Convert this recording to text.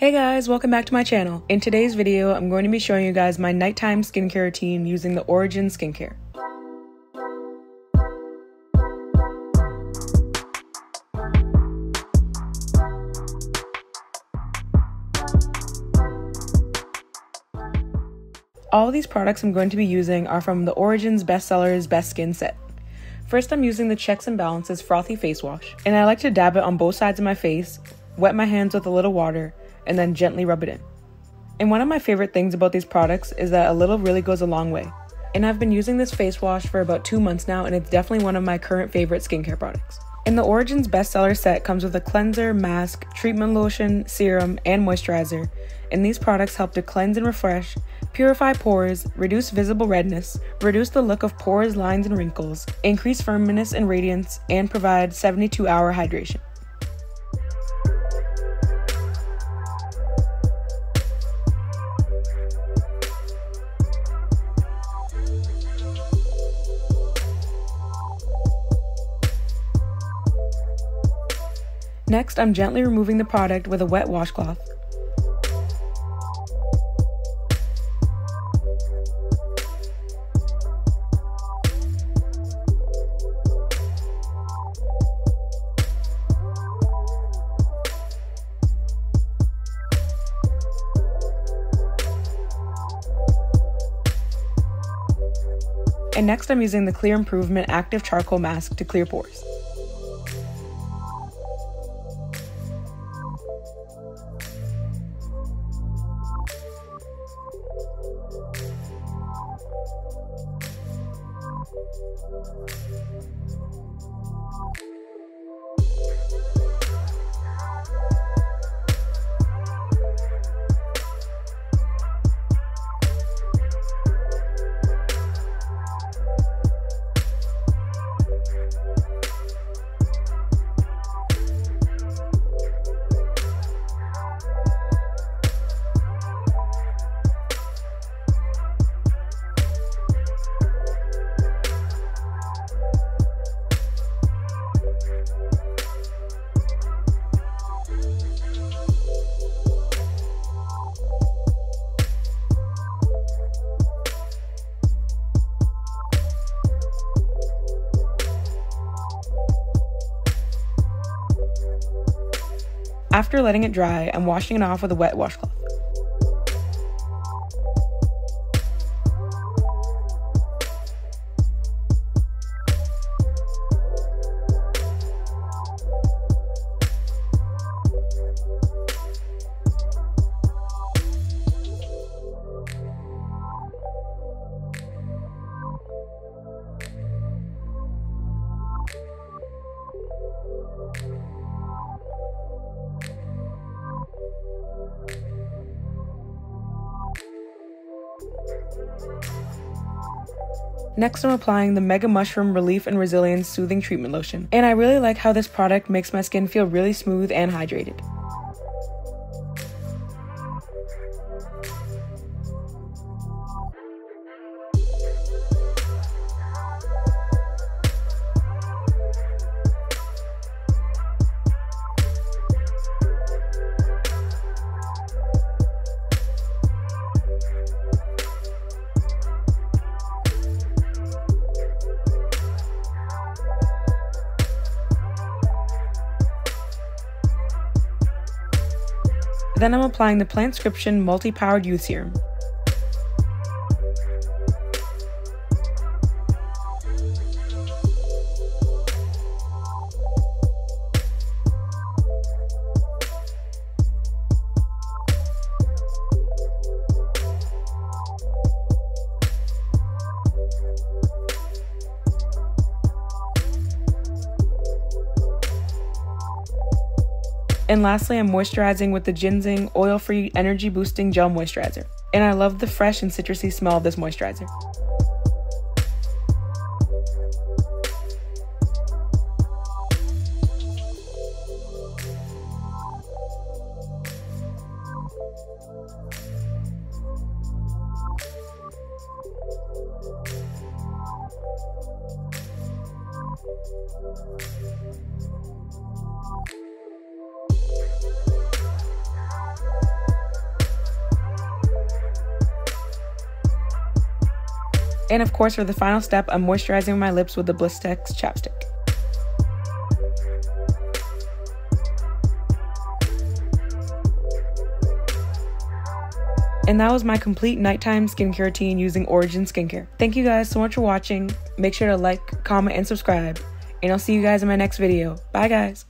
Hey guys, welcome back to my channel. In today's video, I'm going to be showing you guys my nighttime skincare routine using the Origin skincare. All of these products I'm going to be using are from the Origin's Bestsellers Best Skin set. First, I'm using the Checks and Balances Frothy Face Wash, and I like to dab it on both sides of my face, wet my hands with a little water, and then gently rub it in. And one of my favorite things about these products is that a little really goes a long way. And I've been using this face wash for about 2 months now, and it's definitely one of my current favorite skincare products. And the Origin's bestseller set comes with a cleanser, mask, treatment lotion, serum, and moisturizer. And these products help to cleanse and refresh, purify pores, reduce visible redness, reduce the look of pores, lines, and wrinkles, increase firmness and radiance, and provide 72-hour hydration. Next, I'm gently removing the product with a wet washcloth. And next, I'm using the Clear Improvement Active Charcoal Mask to clear pores. After letting it dry, I'm washing it off with a wet washcloth. Next, I'm applying the Mega Mushroom Relief and Resilience Soothing Treatment Lotion, and I really like how this product makes my skin feel really smooth and hydrated. Then I'm applying the Plantscription Multi-Powered Youth Serum. And lastly, I'm moisturizing with the Ginseng Oil-Free Energy Boosting Gel Moisturizer. And I love the fresh and citrusy smell of this moisturizer. And of course, for the final step, I'm moisturizing my lips with the Blistex chapstick. And that was my complete nighttime skincare routine using Origin Skincare. Thank you guys so much for watching. Make sure to like, comment, and subscribe. And I'll see you guys in my next video. Bye guys.